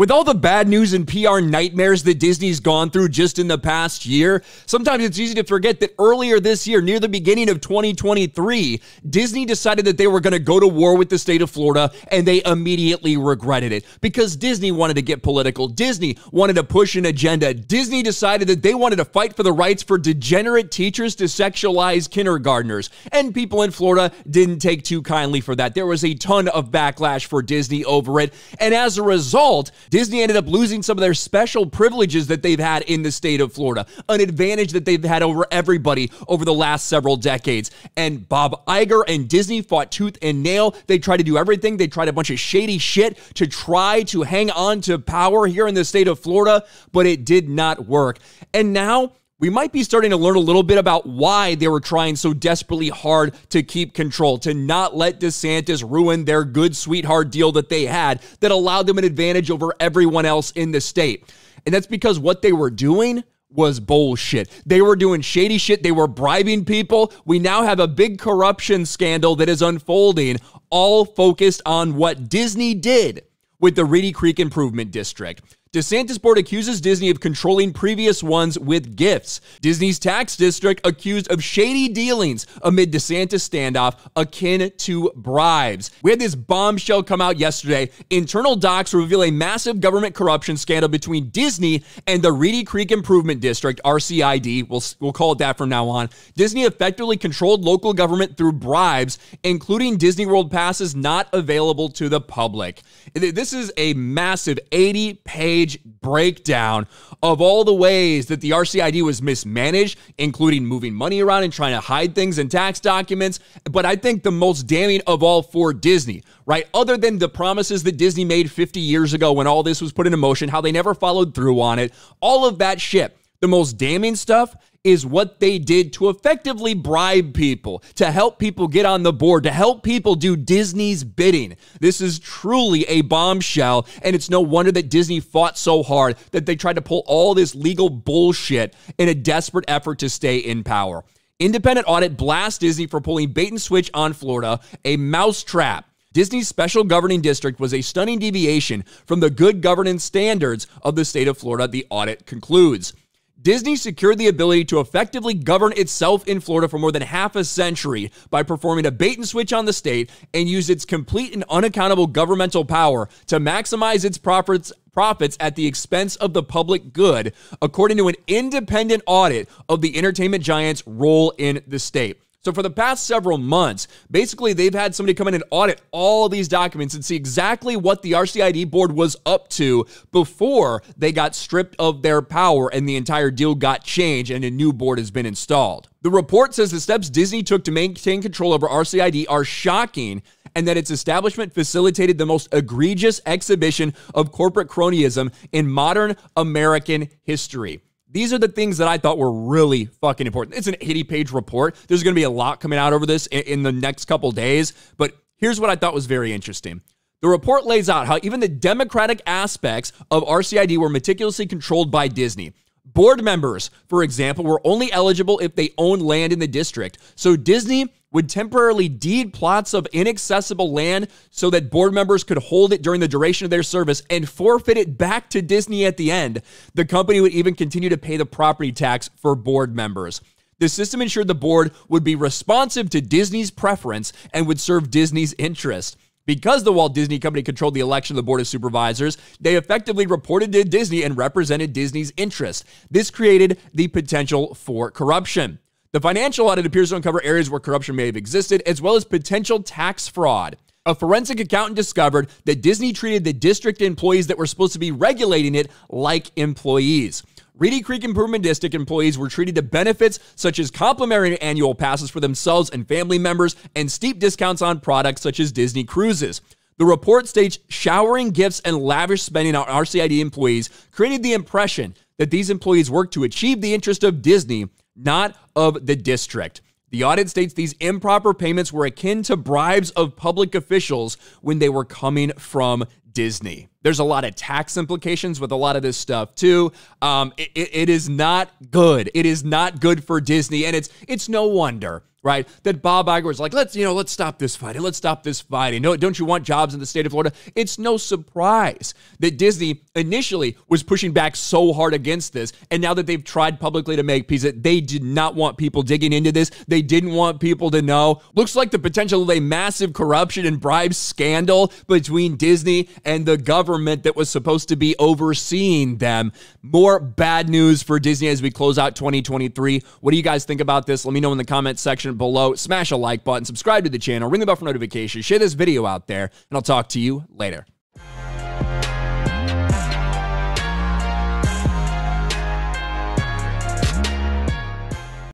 With all the bad news and PR nightmares that Disney's gone through just in the past year, sometimes it's easy to forget that earlier this year, near the beginning of 2023, Disney decided that they were going to go to war with the state of Florida, and they immediately regretted it because Disney wanted to get political. Disney wanted to push an agenda. Disney decided that they wanted to fight for the rights for degenerate teachers to sexualize kindergartners, and people in Florida didn't take too kindly for that. There was a ton of backlash for Disney over it, and as a result, Disney ended up losing some of their special privileges that they've had in the state of Florida, an advantage that they've had over everybody over the last several decades. And Bob Iger and Disney fought tooth and nail. They tried to do everything. They tried a bunch of shady shit to try to hang on to power here in the state of Florida, but it did not work. And now we might be starting to learn a little bit about why they were trying so desperately hard to keep control, to not let DeSantis ruin their good sweetheart deal that they had that allowed them an advantage over everyone else in the state. And that's because what they were doing was bullshit. They were doing shady shit. They were bribing people. We now have a big corruption scandal that is unfolding, all focused on what Disney did with the Reedy Creek Improvement District. DeSantis board accuses Disney of controlling previous ones with gifts. Disney's tax district accused of shady dealings amid DeSantis standoff akin to bribes. We had this bombshell come out yesterday. Internal docs reveal a massive government corruption scandal between Disney and the Reedy Creek Improvement District, RCID. We'll call it that from now on. Disney effectively controlled local government through bribes, including Disney World passes not available to the public. This is a massive 80-page breakdown of all the ways that the RCID was mismanaged, including moving money around and trying to hide things in tax documents. But I think the most damning of all for Disney, right? Other than the promises that Disney made 50 years ago when all this was put into motion, how they never followed through on it, all of that shit. The most damning stuff is what they did to effectively bribe people, to help people get on the board, to help people do Disney's bidding. This is truly a bombshell, and it's no wonder that Disney fought so hard that they tried to pull all this legal bullshit in a desperate effort to stay in power. Independent audit blasts Disney for pulling bait and switch on Florida, a mousetrap. Disney's special governing district was a stunning deviation from the good governance standards of the state of Florida, the audit concludes. Disney secured the ability to effectively govern itself in Florida for more than half a century by performing a bait and switch on the state and used its complete and unaccountable governmental power to maximize its profits at the expense of the public good, according to an independent audit of the entertainment giant's role in the state. So for the past several months, basically they've had somebody come in and audit all of these documents and see exactly what the RCID board was up to before they got stripped of their power and the entire deal got changed and a new board has been installed. The report says the steps Disney took to maintain control over RCID are shocking and that its establishment facilitated the most egregious exhibition of corporate cronyism in modern American history. These are the things that I thought were really fucking important. It's an 80-page report. There's going to be a lot coming out over this in the next couple days, but here's what I thought was very interesting. The report lays out how even the democratic aspects of RCID were meticulously controlled by Disney. Board members, for example, were only eligible if they owned land in the district. So Disney would temporarily deed plots of inaccessible land so that board members could hold it during the duration of their service and forfeit it back to Disney at the end. The company would even continue to pay the property tax for board members. The system ensured the board would be responsive to Disney's preference and would serve Disney's interest. Because the Walt Disney Company controlled the election of the Board of Supervisors, they effectively reported to Disney and represented Disney's interest. This created the potential for corruption. The financial audit appears to uncover areas where corruption may have existed, as well as potential tax fraud. A forensic accountant discovered that Disney treated the district employees that were supposed to be regulating it like employees. Reedy Creek Improvement District employees were treated to benefits such as complimentary annual passes for themselves and family members and steep discounts on products such as Disney cruises. The report states showering gifts and lavish spending on RCID employees created the impression that these employees worked to achieve the interest of Disney, not of the district. The audit states these improper payments were akin to bribes of public officials when they were coming from Disney. There's a lot of tax implications with a lot of this stuff too. It is not good. It is not good for Disney, and it's no wonder right? That Bob Iger was like, let's stop this fighting. Let's stop this fighting. No, don't you want jobs in the state of Florida? It's no surprise that Disney initially was pushing back so hard against this. And now that they've tried publicly to make peace, that they did not want people digging into this. They didn't want people to know. Looks like the potential of a massive corruption and bribe scandal between Disney and the government that was supposed to be overseeing them. More bad news for Disney as we close out 2023. What do you guys think about this? Let me know in the comments section below. Smash a like button, subscribe to the channel, ring the bell for notifications, share this video out there, and I'll talk to you later.